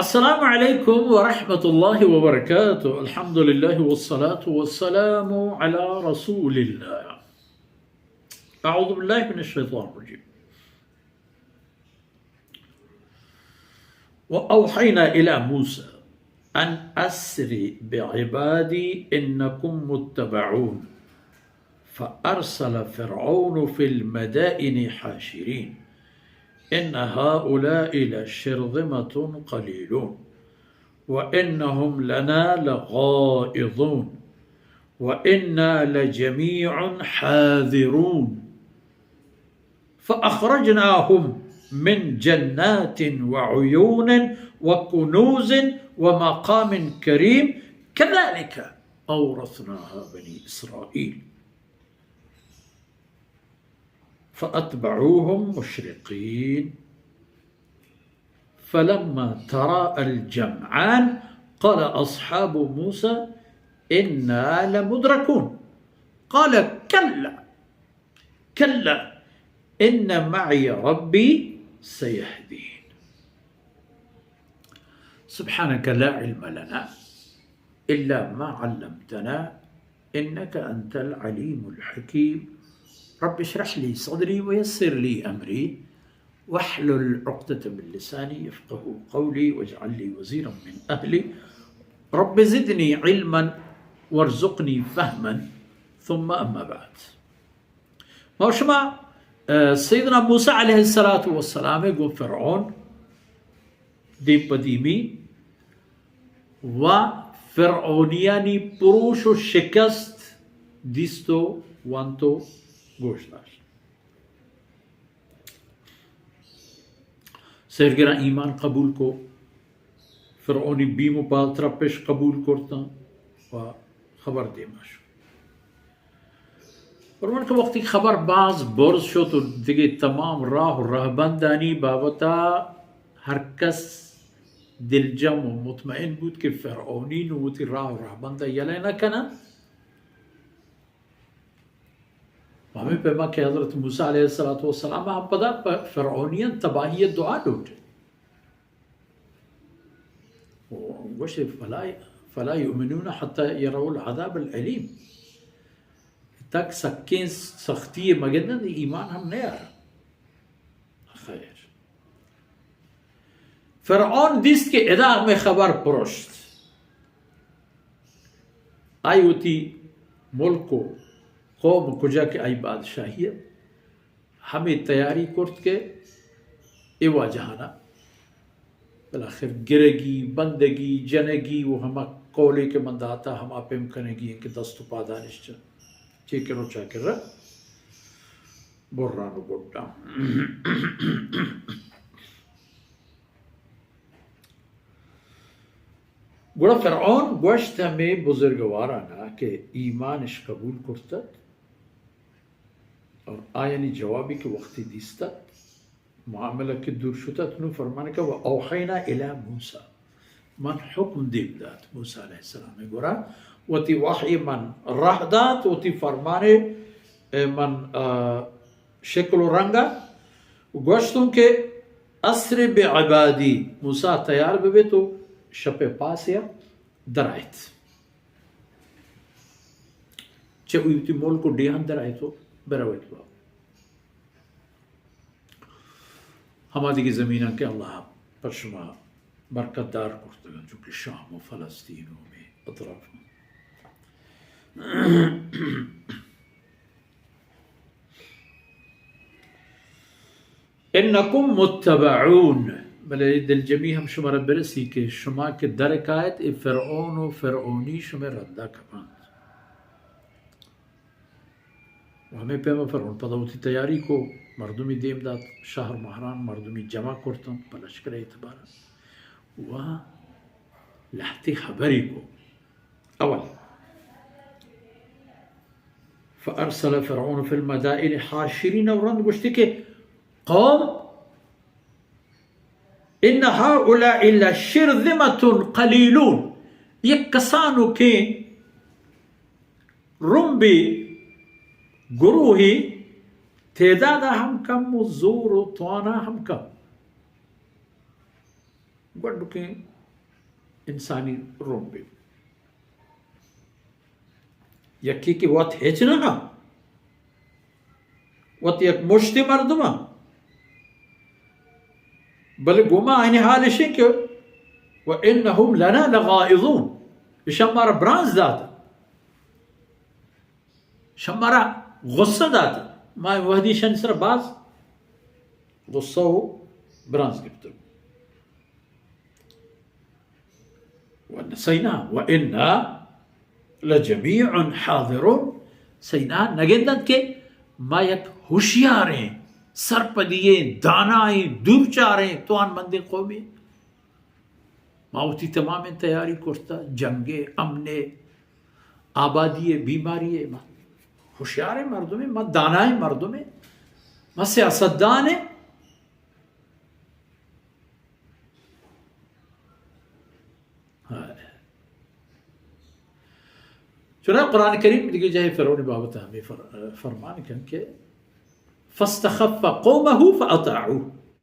السلام عليكم ورحمة الله وبركاته. الحمد لله والصلاة والسلام على رسول الله. أعوذ بالله من الشيطان الرجيم. وأوحينا إلى موسى أن أسر بعبادي إنكم متبعون فأرسل فرعون في المدائن حاشرين إن هؤلاء لشرذمة قليلون وإنهم لنا لغائظون وإنا لجميع حاذرون فأخرجناهم من جنات وعيون وكنوز ومقام كريم كذلك أورثناها بني إسرائيل فأتبعوهم مشرقين فلما تراءى الجمعان قال أصحاب موسى إنا لمدركون قال كلا إن معي ربي سيهدين. سبحانك لا علم لنا إلا ما علمتنا إنك أنت العليم الحكيم. رب اشرح لي صدري ويسر لي أمري واحلل عقدة من لساني يفقه قولي واجعل لي وزيرا من أهلي رب زدني علما وارزقني فهما ثم أما بعد. موشما سيدنا موسى عليه الصلاة والسلام يقول فرعون ديم قديمي وفرعونياني بروشو شكست ديستو وانتو گوشتار سرگرا ایمان قبول کو فرعونی بیمو پاترا پیش قبول کرتا و خبر دیماش فرمان که وقتی خبر باز برز شد و دیگه تمام راه و راهبندانی بابتا هر کس دلجم و مطمئن بود که فرعونی نوتی راه و راهبنده یلی نکنن. हमें पैमा के हज़रत मूसा अलैहिस्सलाम हम पता फ़िरऔनियन तबाही दुआ लूटे वश फला युमिनून हत्ता यरौल अज़ाब अल-अलीम तक सक्के सख्ती मगन ईमान हम नहीं आ रहा खैर फ़िरऔन दिस के इदा में खबर पुरश्त आई होती मुल्क को कौम कुजा के आई बादशाहियत हमें तैयारी करत के एवा जहाना बिलाखिर गिरेगी बंदगी जनेगी वो हम कौले के मंदाता हम आपेम कनेगी इनके दस्तु पादानिश्च चेकरो चाकर बोर्रानो बोड्डा गुड़ा फ़िरऔन गोश्त में बुजुर्गवाराना के ईमान इश कबूल करता और आयनी जवाबी के वक्ती दिस्ता मामला के दूर शुता तनु फरमाने का वह औखैना इला मूसा मन हुक्म दिलदात मूसा अलैहिस्सलाम में गोरा वती वाही मन रहदात वती फरमाने मन शक्ल रंगा गोश्तों के असर बेअबादी मूसा तैयार बे तो शपे पास या दरायत चे उयती मोल को डेहन दरायतो बरावत हुआ हमारी की ज़मीना के अल्लाह पशमा बरकतदार करते हैं जो कि शाम और फ़लस्तीनों में अतराफ इन्नकुम मुत्तबऊन बले दिल जमी हम शुमार बरसी के शुमा के दरकायत ए फ़िरऔन व फ़िरऔनी शुमे रद्दा कपान हमें पैमा फ़िरऔन पदावती तैयारी को मर्दुमी देमदात शहर महरान मर्दुमी जमा करतन पलश्कर एतबार वह लहती खबरी को अवल फ़अरसल फ़िरऔन फ़िल मदाइन हाशिरीन औरंद गुश्ती के कौम इन हाउलाइ लशिरज़िमतुन क़लीलून ये कसानों के रुम्बी गुरूही तेदादा हम कम व जोर व तवाना हम कम गडुके इंसानी रूम पे यकी की वत हेचना का वत यक मुश्ती मर्दमा बल गुमा आने हाल शिक व इन्नहुम लना लगाइज़ून शमारा ब्रांज दाता शमारा गुस्सा दाता ما وهدي شنسر باز غصو برانز قبتل ونسينا وإنا لجميع حاضرون سينا نجدن के ما يك होशियारें सरपदिये दानाएं दूबचारें तोआन मंदिर कौमी माउती तमाम तैयारी करता जंगे अमने आबादी बीमारी होशियार मर्दों में मत दानाए मर्दों में मत सियासतदान है चुना कुरान करीम दिखे जाए फिरौन बाबत हमें फरमान के फस्तखफ़ कौमहु फअताऊह